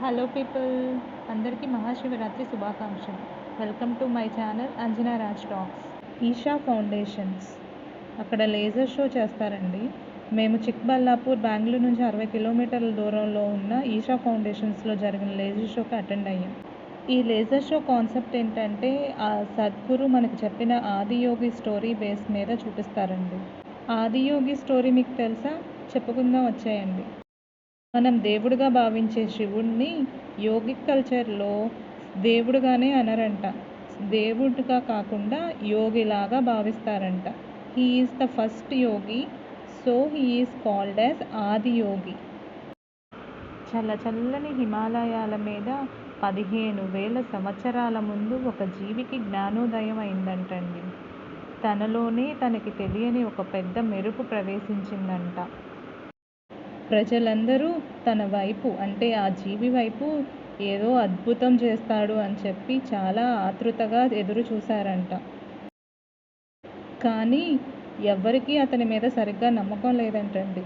Hello people, అందరికీ మహాశివరాత్రి శుభాకాంక్షలు. Welcome to my channel Anjana Raj talks. Isha foundations అక్కడ లేజర్ షో చేస్తారండి. మేము చిక్బల్లాపూర్ బెంగళూరు నుంచి 60 కిలోమీటర్ల దూరంలో ఉన్న ఈషా ఫౌండేషన్స్లో జరిగిన లేజర్ షోకి అటెండ్ అయ్యాం. ఈ లేజర్ షో కాన్సెప్ట్ ఏంటంటే ఆ సద్గురు మనకు చెప్పిన ఆదియోగి స్టోరీ బేస్ మీద చూపిస్తారండి. ఆదియోగి స్టోరీ మీకు తెలుసా? చెప్పుకుందాం వచ్చేయండి. మనం దేవుడిగా భావించే శివుణ్ణి యోగిక్ కల్చర్లో దేవుడుగానే అనరంట. దేవుడిగా కాకుండా యోగిలాగా భావిస్తారంట. He is the first yogi, so he is called as Adiyogi. చల్లని హిమాలయాల మీద 15,000 సంవత్సరాల ముందు ఒక జీవికి జ్ఞానోదయం అయిందంటండి. తనలోనే తనకి తెలియని ఒక పెద్ద మెరుపు ప్రవేశించిందంట. ప్రజలందరూ తన వైపు, అంటే ఆ జీవి వైపు ఏదో అద్భుతం చేస్తాడు అని చెప్పి చాలా ఆతృతగా ఎదురు చూశారంట. కానీ ఎవ్వరికీ అతని మీద సరిగ్గా నమ్మకం లేదంటండి.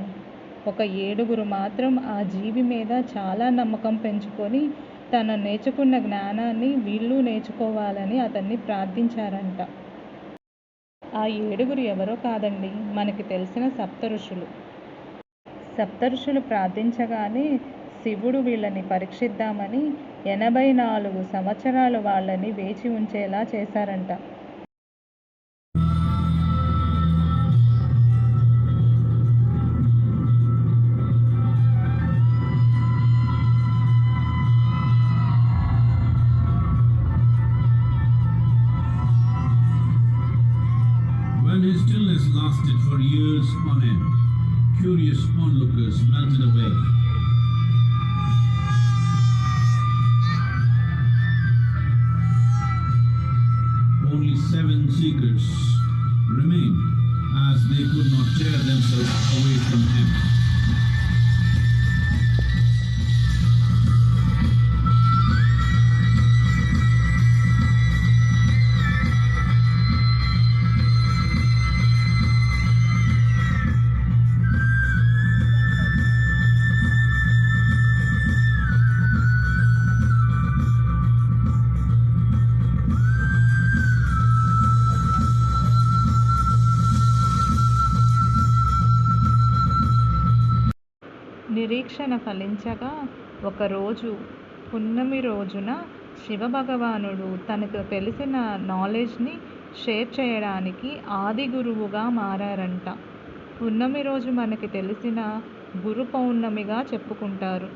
ఒక 7 మాత్రం ఆ జీవి మీద చాలా నమ్మకం పెంచుకొని తను నేర్చుకున్న జ్ఞానాన్ని వీళ్ళు నేర్చుకోవాలని అతన్ని ప్రార్థించారంట. ఆ 7 ఎవరో కాదండి, మనకి తెలిసిన సప్తఋషులు. సప్తఋషులు ప్రార్థించగానే శివుడు వీళ్ళని పరీక్షిద్దామని 84 సంవత్సరాలు వాళ్ళని వేచి ఉంచేలా చేశారంట. When his stillness lasted for years on end, curious onlookers melted away. Only 7 seekers remained, as they could not tear themselves away from him. నిరీక్షణ ఫలించగా ఒకరోజు పున్నమి రోజున శివభగవానుడు తనకు తెలిసిన నాలెడ్జ్ని షేర్ చేయడానికి ఆది గురువుగా మారారంట. పున్నమి రోజు మనకి తెలిసిన గురు పౌర్ణమిగా చెప్పుకుంటారు.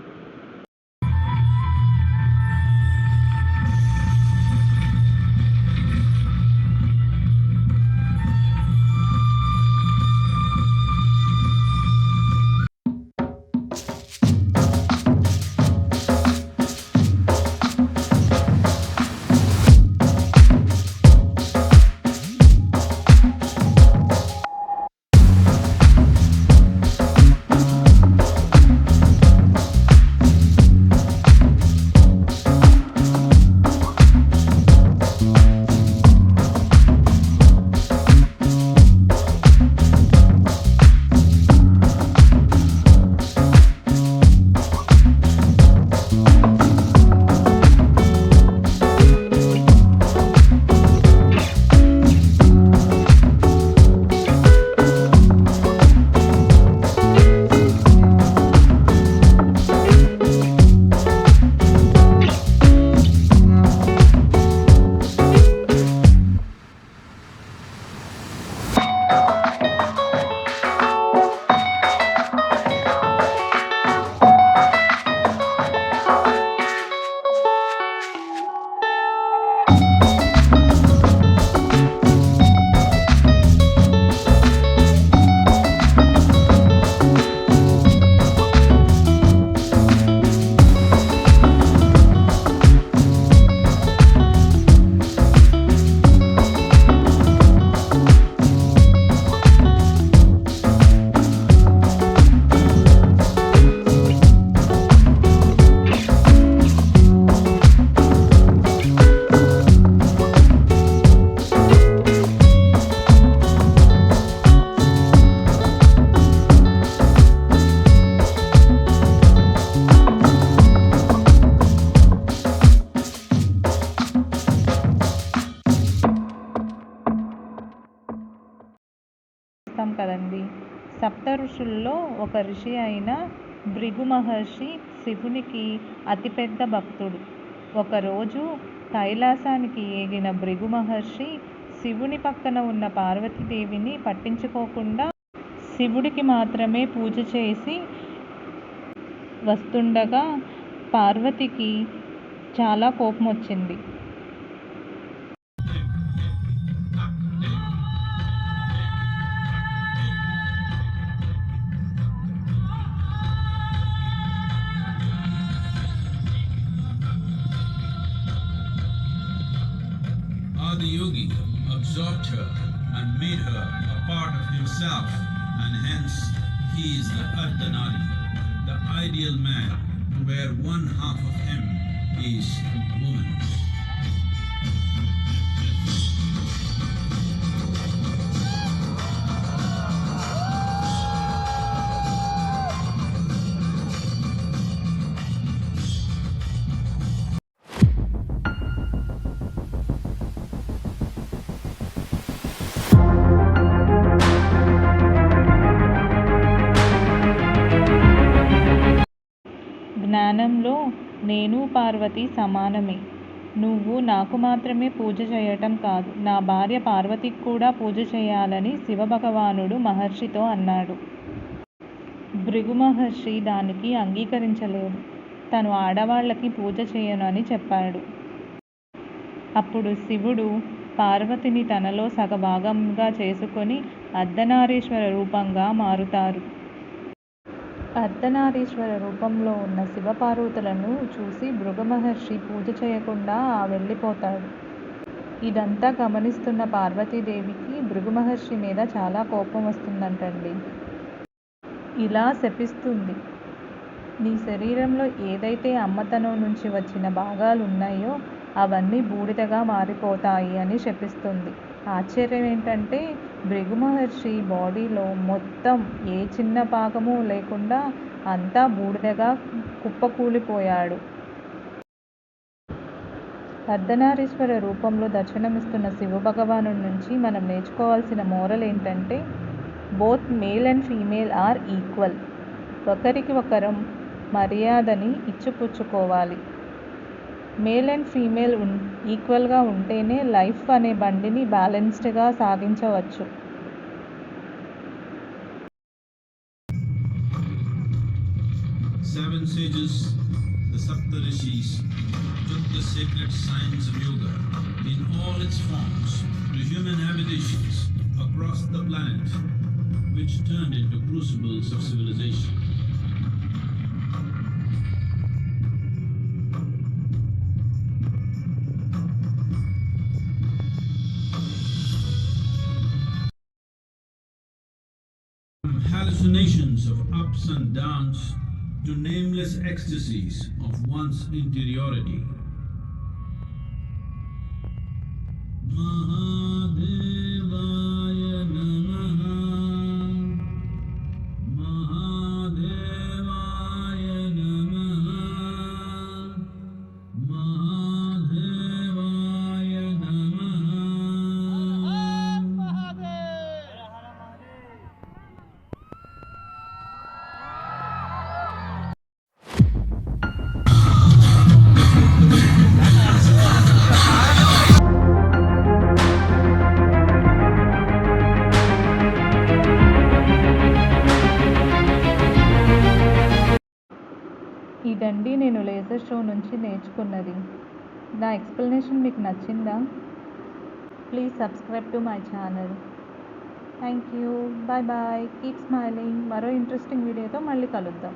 సప్త ఋషుల్లో ఒక ఋషి అయిన భృగు మహర్షి శివునికి అతిపెద్ద భక్తుడు. ఒకరోజు కైలాసానికి ఏగిన భృగు మహర్షి శివుని పక్కన ఉన్న పార్వతీదేవిని పట్టించుకోకుండా శివుడికి మాత్రమే పూజ చేసి వస్తుండగా పార్వతికి చాలా కోపం వచ్చింది. Adiyogi absorbed her and made her a part of himself, and hence he is the Ardhanari, the ideal man, where one half of him is woman. జ్ఞానంలో నేను పార్వతి సమానమే. నువ్వు నాకు మాత్రమే పూజ చేయటం కాదు, నా భార్య పార్వతికి కూడా పూజ చేయాలని శివభగవానుడు మహర్షితో అన్నాడు. భృగు మహర్షి దానికి అంగీకరించలేదు. తను ఆడవాళ్ళకి పూజ చేయను అని చెప్పాడు. అప్పుడు శివుడు పార్వతిని తనలో సగభాగంగా చేసుకొని అర్ధనారీశ్వర రూపంగా మారుతారు. అర్ధనారీశ్వర రూపంలో ఉన్న శివపార్వతులను చూసి భృగు మహర్షి పూజ చేయకుండా వెళ్ళిపోతాడు. ఇదంతా గమనిస్తున్న పార్వతీదేవికి భృగు మహర్షి మీద చాలా కోపం వస్తుందంటండి. ఇలా శపిస్తుంది, నీ శరీరంలో ఏదైతే అమ్మతనం నుంచి వచ్చిన భాగాలు ఉన్నాయో అవన్నీ బూడిదగా మారిపోతాయి అని శపిస్తుంది. ఆశ్చర్యం ఏంటంటే భృగు మహర్షి బాడీలో మొత్తం ఏ చిన్న భాగము లేకుండా అంతా బూడిదగా కుప్పకూలిపోయాడు. అర్ధనారీశ్వర రూపంలో దర్శనమిస్తున్న శివభగవాను నుంచి మనం నేర్చుకోవాల్సిన మోరల్ ఏంటంటే both male and female are equal. ఒకరికి ఒకరం మర్యాదని ఇచ్చిపుచ్చుకోవాలి. మేల్ అండ్ ఫీమేల్ ఈక్వల్గా ఉంటేనే లైఫ్ అనే బండిని బ్యాలెన్స్డ్గా సాగించవచ్చు. Seven sages, the Saptarishis, took the sacred science of yoga in all its forms to human habitations across the planet, which turned into crucibles of civilization. From hallucinations of ups and downs to nameless ecstasies of one's interiority. Mahadevaya Namaha, Mahadevaya Namaha, Mahadevaya Namaha. ఇదండి నేను laser show నుంచి నేర్చుకున్నది. నా explanation మీకు నచ్చిందా? Please subscribe to my channel. Thank you. Bye bye. Keep smiling. మరో interesting వీడియోతో మళ్ళీ కలుద్దాం.